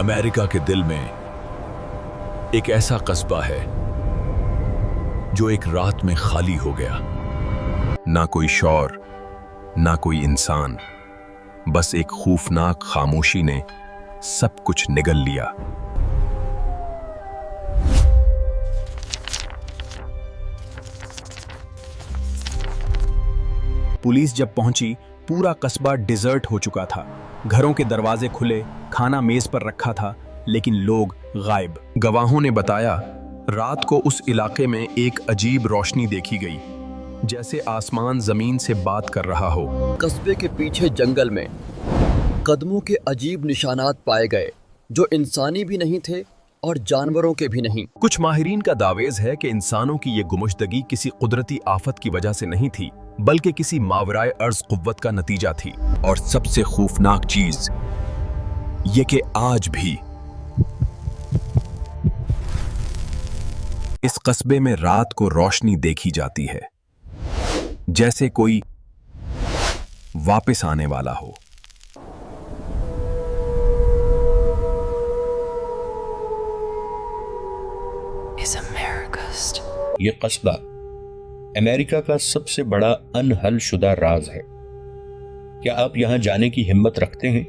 America के दिल में एक ऐसा कस्बा है जो एक रात में खाली हो गया। ना कोई शौर, ना कोई इंसान, बस एक खौफनाक खामोशी ने सब कुछ निगल लिया। पुलिस जब पहुंची, पूरा कस्बा डिजर्ट हो चुका था। घरों के दरवाजे खुले, खाना मेज पर रखा था, लेकिन लोग गायब। गवाहों ने बताया, रात को उस इलाके में एक अजीब रोशनी देखी गई, जैसे आसमान जमीन से बात कर रहा हो। कस्बे के पीछे जंगल में कदमों के अजीब निशानात पाए गए, जो इंसानी भी नहीं थे और जानवरों के भी नहीं। कुछ माहिरीन का दावेज है कि इंसानों की ये गुमशुदगी किसी कुदरती आफत की वजह से नहीं थी, बल्कि किसी मावराए अर्ज कुव्वत का नतीजा थी। और सबसे खौफनाक चीज ये कि आज भी इस कस्बे में रात को रोशनी देखी जाती है, जैसे कोई वापस आने वाला हो। ये कस्बा अमेरिका का सबसे बड़ा अनहल शुदा राज है। क्या आप यहां जाने की हिम्मत रखते हैं?